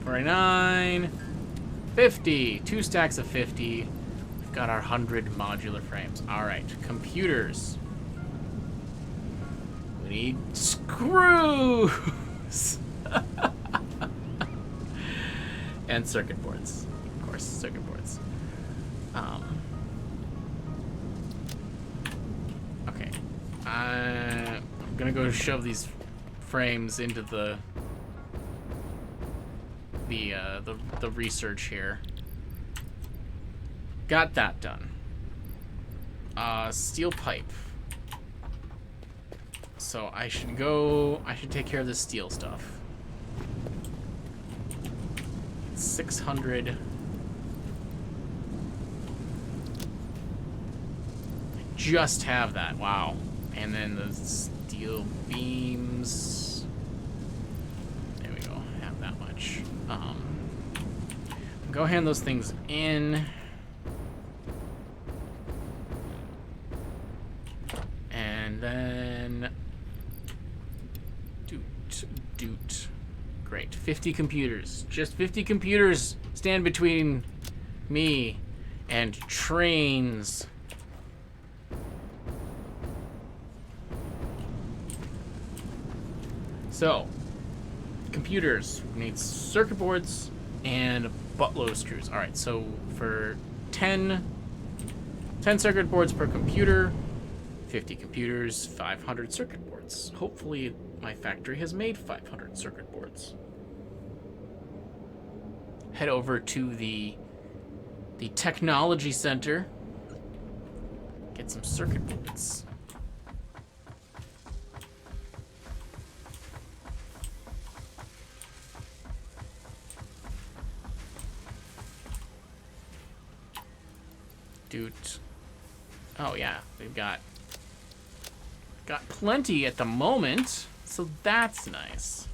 49, 50. 2 stacks of 50. We've got our 100 modular frames. All right, computers. We need screws. And circuit boards. Of course, circuit boards. Okay. I'm gonna go shove these frames into the research here. Got that done. Steel pipe. So I should take care of the steel stuff. 600. I just have that. Wow. And then the steel beams. There we go. Have that much. Go hand those things in. And then doot. Great. 50 computers. Just 50 computers stand between me and trains. So, computers need circuit boards and a buttload of screws. All right, so for 10 circuit boards per computer, 50 computers, 500 circuit boards. Hopefully my factory has made 500 circuit boards. Head over to the technology center. Get some circuit boards. Dude. Oh yeah, we've got plenty at the moment, so that's nice.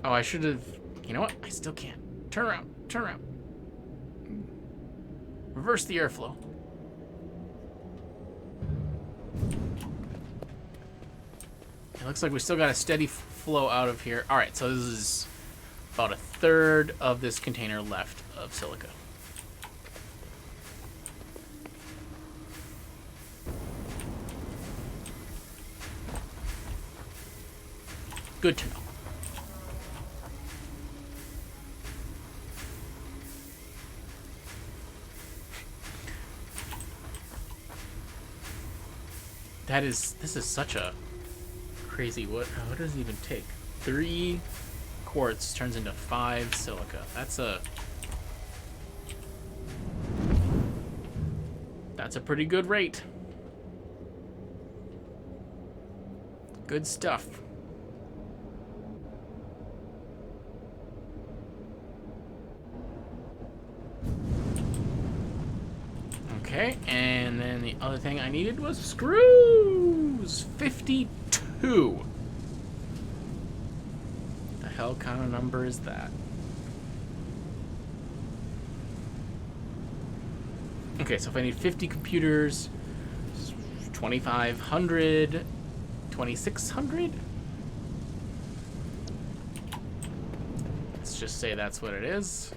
Oh, I should have. You know what? I still can't. Turn around. Turn around. Reverse the airflow. It looks like we still got a steady flow out of here. All right, so this is about a third of this container left of silica. Good to know. This is such a crazy. What does it even take? 3 quartz turns into 5 silica. That's a pretty good rate. Good stuff. Okay, and then the other thing I needed was screws. 52. The hell kind of number is that? Okay, so if I need 50 computers, 2,500, 2,600. Let's just say that's what it is.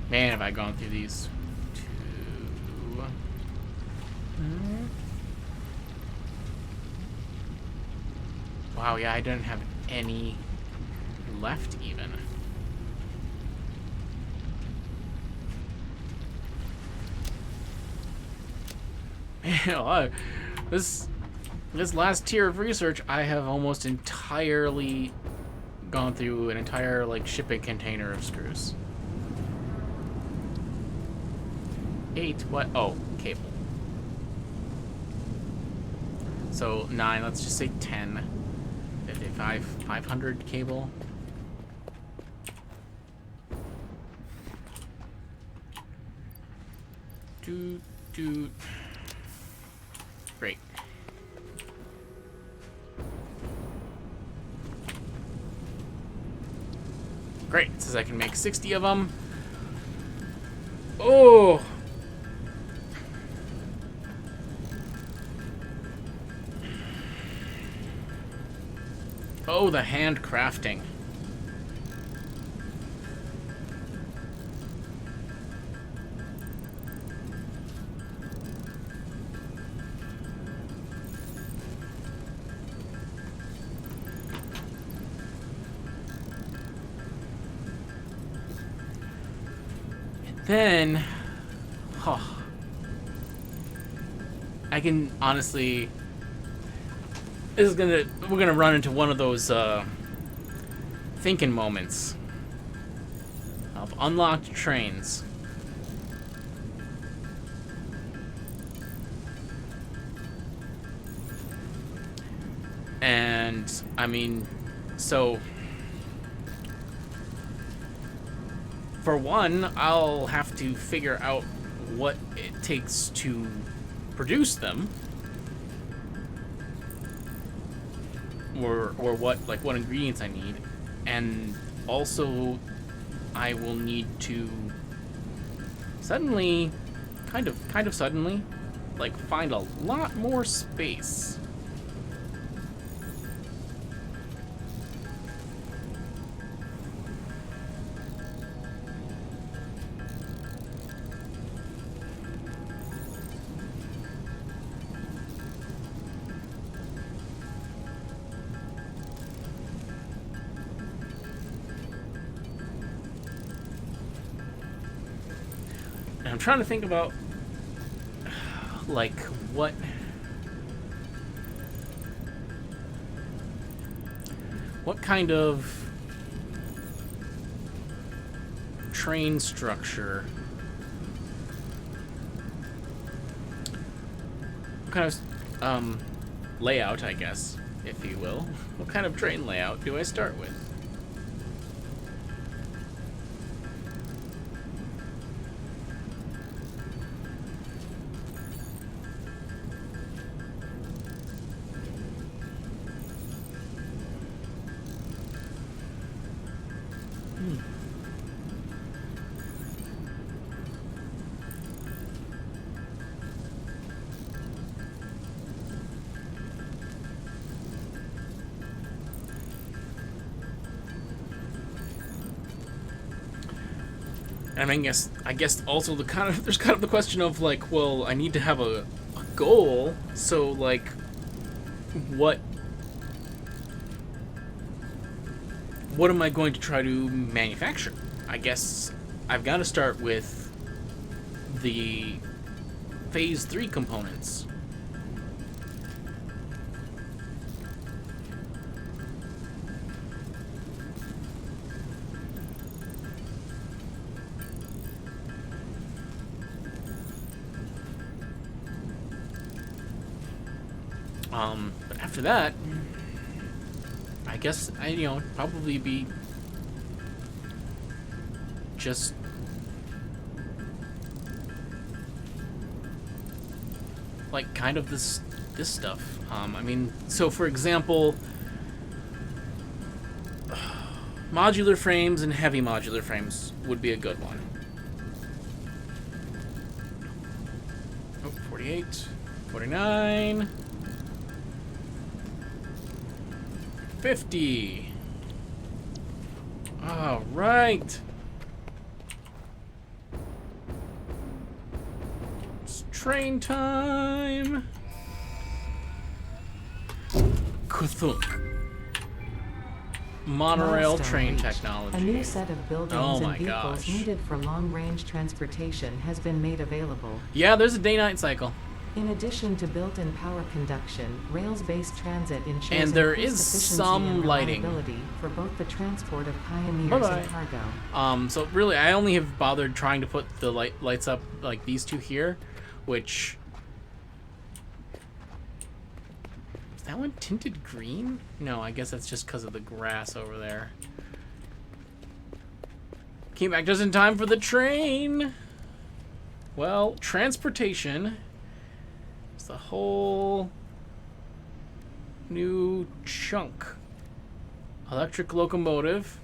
Man, have I gone through these 2. Wow, yeah, I didn't have any left even. Man, this last tier of research, I have almost entirely gone through an entire like shipping container of screws. 8, what? Oh, cable. So 9, let's just say 10. 55, 500 cable. Doot. Great. Great. It says I can make 60 of them. Oh! Oh, the handcrafting. Then, I can honestly, we're gonna run into one of those thinking moments of unlocked trains. And I mean, so for one, I'll have to figure out what it takes to produce them, or what ingredients I need, and also I will need to suddenly, kind of suddenly, like find a lot more space. I'm trying to think about, like, what kind of train structure, what kind of layout, I guess, if you will. What kind of train layout do I start with? And I guess also there's kind of the question of like, well, I need to have a goal, so like, what am I going to try to manufacture? I guess I've got to start with the Phase 3 components. But after that, I guess probably be just like kind of this stuff. I mean, so for example, modular frames and heavy modular frames would be a good one. Oh, 48, 49, 50. All right. It's train time. Cthulhu. Monorail train technology. A new set of buildings and vehicles needed for long-range transportation has been made available. Yeah, there's a day-night cycle. In addition to built-in power conduction, rails-based transit ensures and there is some lighting for both the transport of pioneers and cargo. So really, I only have bothered trying to put the lights up like these two here, which is that one tinted green? No, I guess that's just because of the grass over there. Came back just in time for the train. Well, transportation. The whole new chunk. Electric locomotive.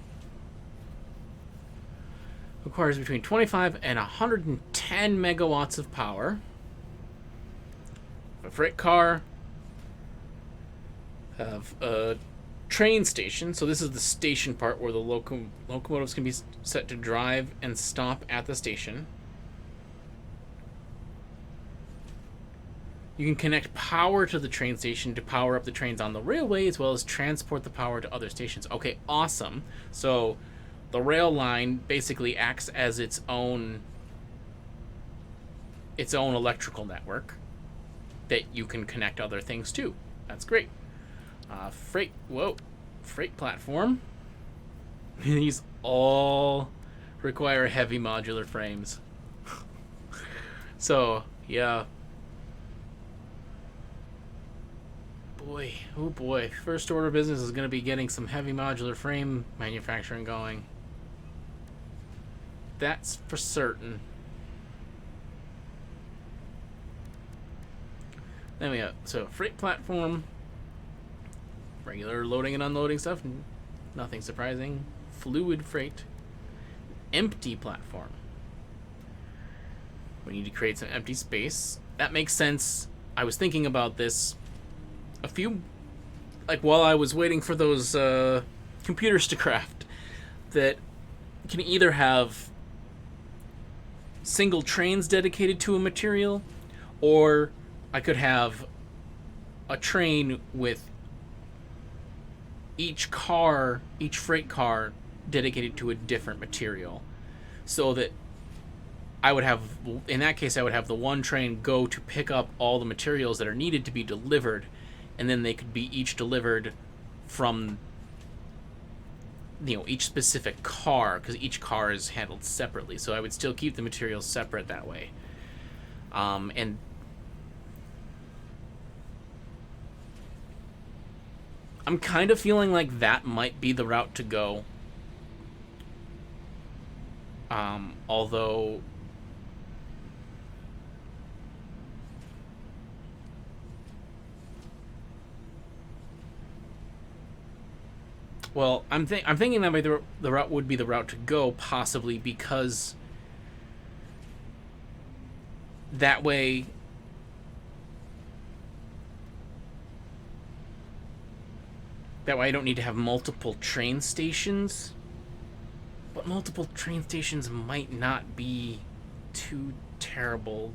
Requires between 25 and 110 megawatts of power. A freight car. Have a train station. So this is the station part where the locomotives can be set to drive and stop at the station. You can connect power to the train station to power up the trains on the railway, as well as transport the power to other stations. Okay, awesome. So the rail line basically acts as its own electrical network that you can connect other things to. That's great. Freight platform. These all require heavy modular frames. So, yeah. Oh boy, first order business is going to be getting some heavy modular frame manufacturing going. That's for certain. Then we have, so freight platform, regular loading and unloading stuff, nothing surprising. Fluid freight, empty platform. We need to create some empty space. That makes sense. I was thinking about this while I was waiting for those computers to craft, that can either have single trains dedicated to a material, or I could have a train with each freight car dedicated to a different material, so that in that case I would have the one train go to pick up all the materials that are needed to be delivered, and then they could be each delivered from each specific car, because each car is handled separately. So I would still keep the materials separate that way. And I'm kind of feeling like that might be the route to go. Although well, I'm thinking that the route would be the route to go, possibly because that way I don't need to have multiple train stations. But multiple train stations might not be too terrible.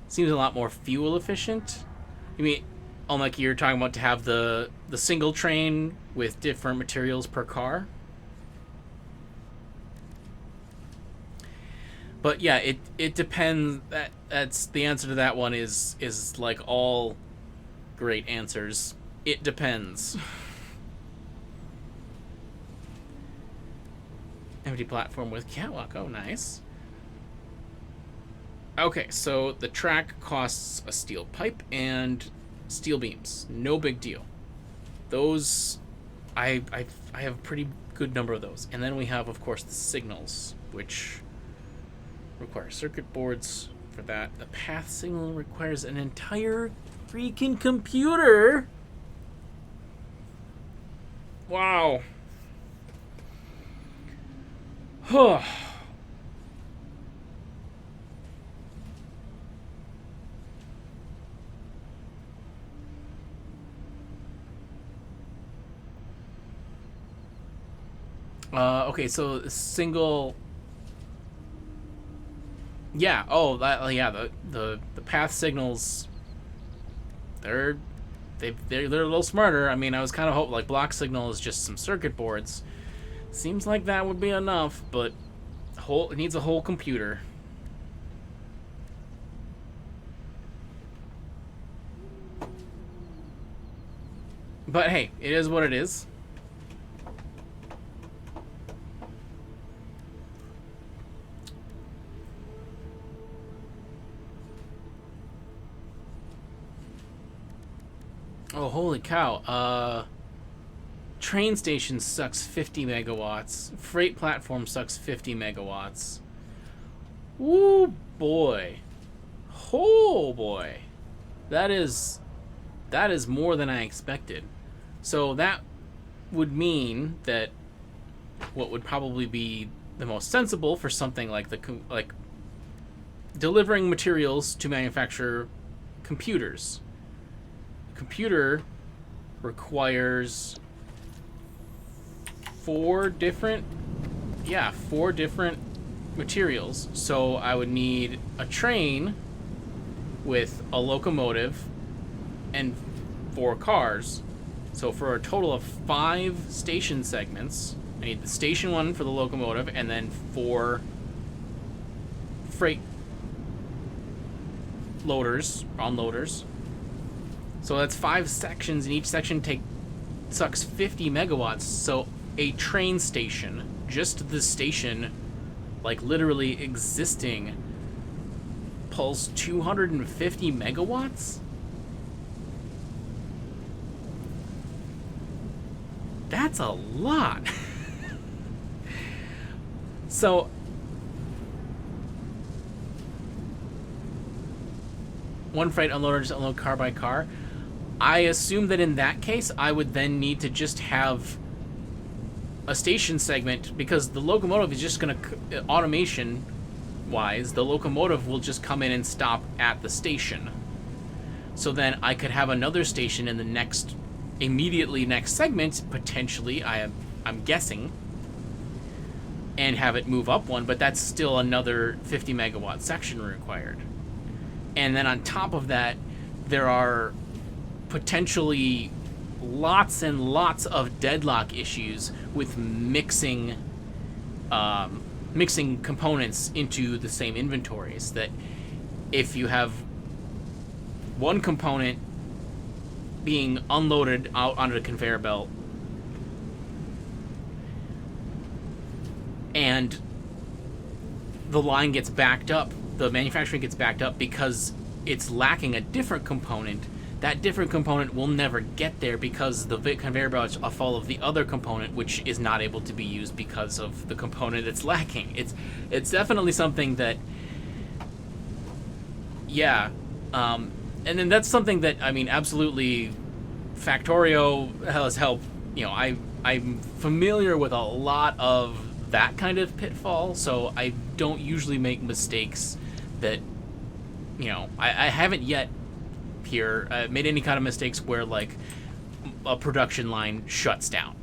Seems a lot more fuel efficient. You mean, like you're talking about to have the single train with different materials per car? But yeah, it depends. That's the answer to that one is like all great answers. It depends. Empty platform with catwalk. Oh, nice. Okay, so the track costs a steel pipe and steel beams. No big deal. Those, I have a pretty good number of those. And then we have, of course, the signals, which require circuit boards for that. The path signal requires an entire freaking computer. Wow. Huh. Okay, so single. Yeah. Oh, yeah. The path signals. They're a little smarter. I mean, I was kind of hoping like block signal is just some circuit boards. Seems like that would be enough, but it needs a whole computer. But hey, it is what it is. Oh, holy cow. Train station sucks 50 megawatts. Freight platform sucks 50 megawatts. Woo, boy. Oh boy, that is more than I expected. So that would mean that what would probably be the most sensible for something like delivering materials to manufacture computers. A computer requires four different materials. So I would need a train with a locomotive and 4 cars. So for a total of 5 station segments, I need the station 1 for the locomotive and then 4 freight loaders, unloaders. So that's 5 sections, and each section sucks 50 megawatts. So a train station, just the station, like literally existing, pulls 250 megawatts? That's a lot. So one freight unloader, just unload car by car. I assume that in that case, I would then need to just have a station segment, because the locomotive is just going to, automation-wise, the locomotive will just come in and stop at the station. So then I could have another station in the immediately next segment, potentially, I'm guessing, and have it move up one, but that's still another 50 megawatt section required. And then on top of that, there are potentially lots and lots of deadlock issues with mixing components into the same inventories. That if you have one component being unloaded out onto the conveyor belt and the line gets backed up, the manufacturing gets backed up because it's lacking a different component, that different component will never get there because the conveyor belts are full of the other component, which is not able to be used because of the component it's lacking. It's definitely something that, and then that's something that, I mean, absolutely, Factorio has helped. You know, I'm familiar with a lot of that kind of pitfall, so I don't usually make mistakes that, you know, I haven't yet here made any kind of mistakes where, like, a production line shuts down.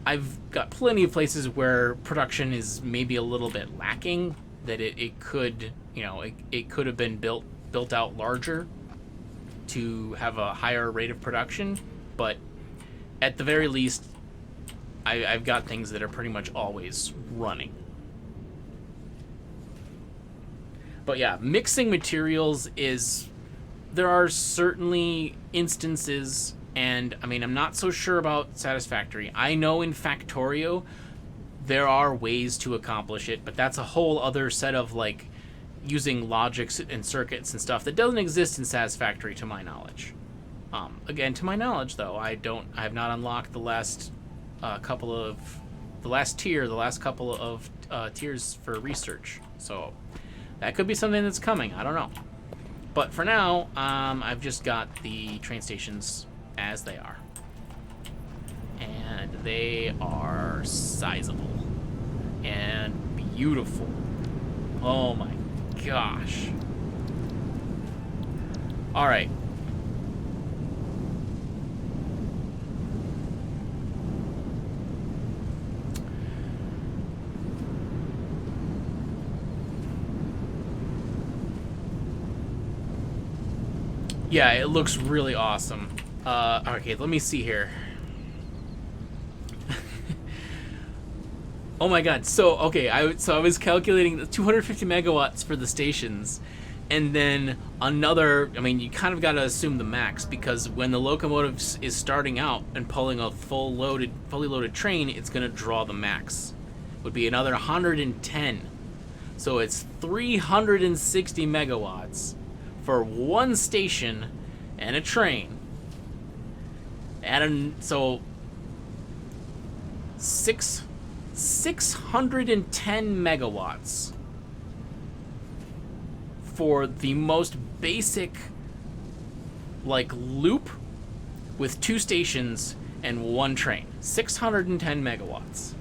I've got plenty of places where production is maybe a little bit lacking, that it could, you know, it could have been built out larger to have a higher rate of production, but at the very least, I've got things that are pretty much always running. But yeah, mixing materials there are certainly instances, and I mean, I'm not so sure about Satisfactory. I know in Factorio there are ways to accomplish it, but that's a whole other set of, like, using logics and circuits and stuff that doesn't exist in Satisfactory to my knowledge. Again, to my knowledge, though, I have not unlocked the last couple of tiers for research, so that could be something that's coming. I don't know. But for now, I've just got the train stations as they are. And they are sizable and beautiful. Oh my gosh. All right. Yeah, it looks really awesome. Okay, let me see here. Oh my god, so, okay, I was calculating the 250 megawatts for the stations, and then another, I mean, you kind of gotta assume the max, because when the locomotive is starting out and pulling a fully loaded train, it's gonna draw the max. Would be another 110. So it's 360 megawatts for one station and a train. So 610 megawatts for the most basic, like, loop with 2 stations and 1 train. 610 megawatts.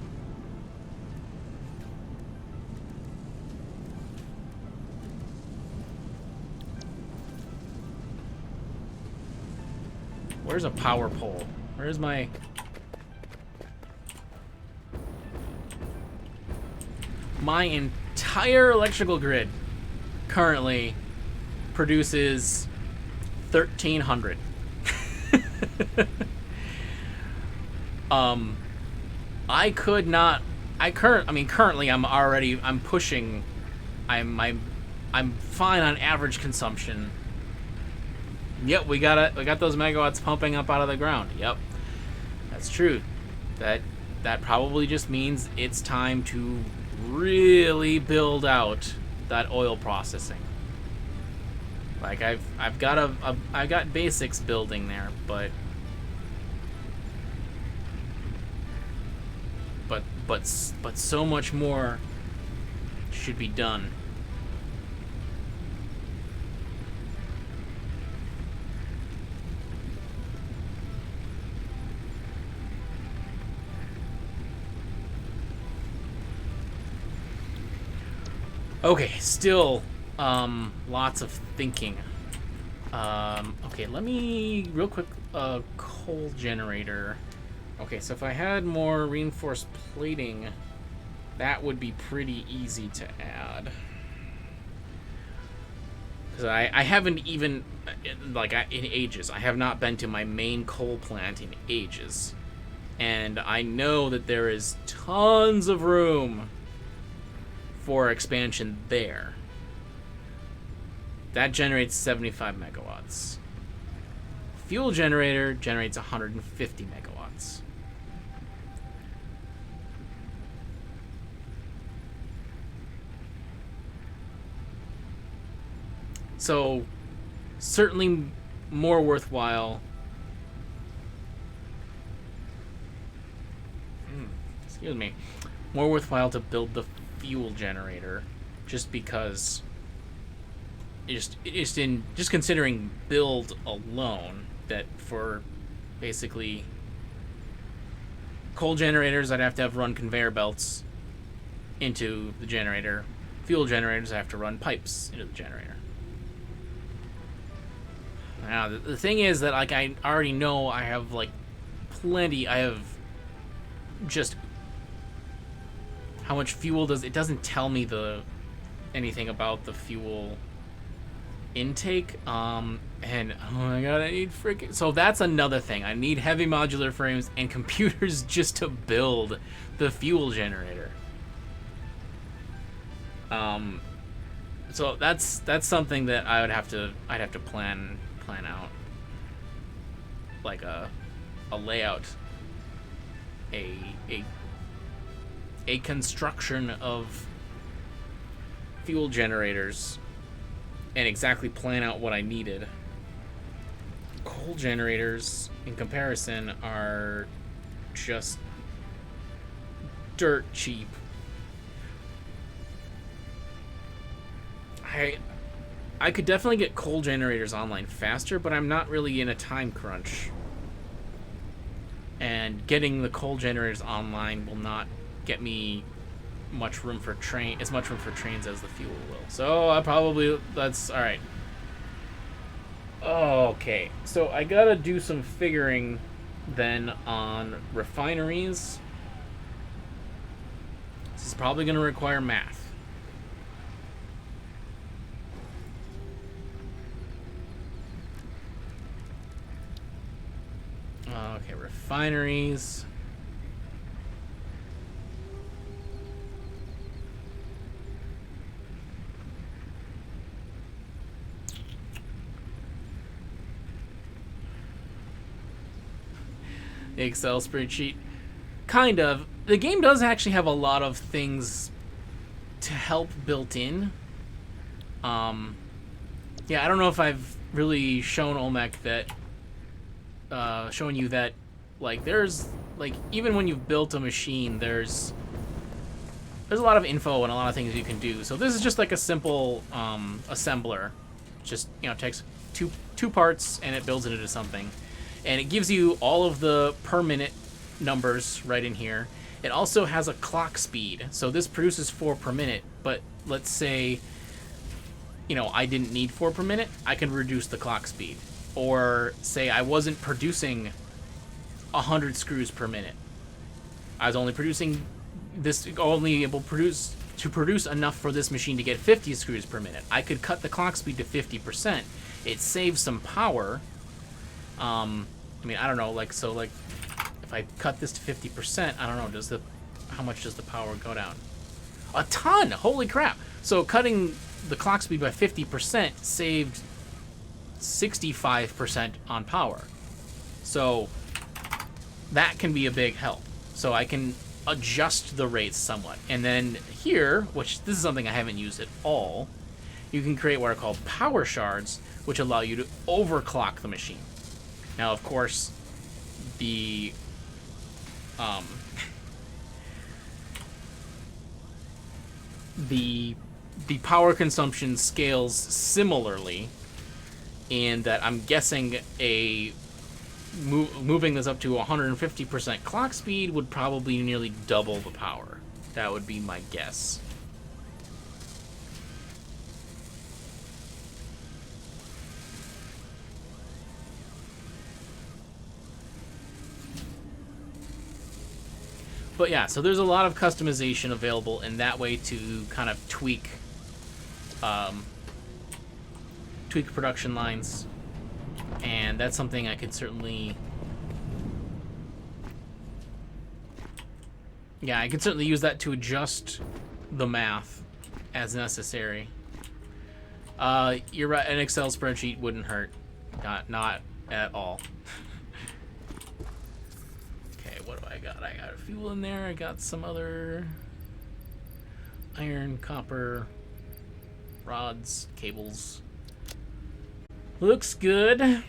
Where's a power pole? Where's my... My entire electrical grid currently produces 1,300. I could not. Currently, I'm pushing. I'm fine on average consumption. Yep, we got those megawatts pumping up out of the ground. Yep, that's true. That probably just means it's time to really build out that oil processing. Like I've got basics building there, but so much more should be done. Okay, still lots of thinking. Okay, let me real quick coal generator. Okay, so if I had more reinforced plating, that would be pretty easy to add. Because I haven't even, like, in ages, I have not been to my main coal plant in ages. And I know that there is tons of room for expansion there. That generates 75 megawatts. Fuel generator generates 150 megawatts. So, certainly more worthwhile. Excuse me. More worthwhile to build the fuel generator, just because. Just considering build alone, that for basically coal generators, I'd have to have run conveyor belts into the generator. Fuel generators, I have to run pipes into the generator. Now, the thing is that, like, I already know I have, like, plenty. I have just how much fuel does it doesn't tell me anything about the fuel intake. And oh my god, I need freaking. So that's another thing. I need heavy modular frames and computers just to build the fuel generator. So that's something that I'd have to plan out, like a layout, a construction of fuel generators, and exactly plan out what I needed. Coal generators, in comparison, are just dirt cheap. I could definitely get coal generators online faster, but I'm not really in a time crunch. And getting the coal generators online will not get me as much room for trains as the fuel will. So that's all right. Okay, so I gotta do some figuring then on refineries. This is probably gonna require math. Okay, refineries. The Excel spreadsheet. Kind of. The game does actually have a lot of things to help built in. Yeah, I don't know if I've really shown Olmec that showing you that, like, there's, like, even when you've built a machine, there's there's a lot of info and a lot of things you can do. So this is just like a simple assembler. Just, you know, takes two parts and it builds it into something. And it gives you all of the per minute numbers right in here. It also has a clock speed. So this produces 4 per minute, but let's say, you know, I didn't need 4 per minute, I can reduce the clock speed. Or say I wasn't producing 100 screws per minute. I was only able to produce enough for this machine to get 50 screws per minute. I could cut the clock speed to 50%. It saves some power. I mean, I don't know, like, so, like, if I cut this to 50%, I don't know, how much does the power go down? A ton! Holy crap! So cutting the clock speed by 50% saved 65% on power. So that can be a big help. So I can adjust the rates somewhat. And then here, which this is something I haven't used at all, you can create what are called power shards, which allow you to overclock the machine. Now, of course, the power consumption scales similarly, in that I'm guessing moving this up to 150% clock speed would probably nearly double the power. That would be my guess. But yeah, so there's a lot of customization available in that way to kind of tweak production lines, and that's something I could certainly, I could certainly use that to adjust the math as necessary. You're right, an Excel spreadsheet wouldn't hurt, not at all. Okay, what do I got? I got fuel in there. I got some other iron, copper, rods, cables. Looks good.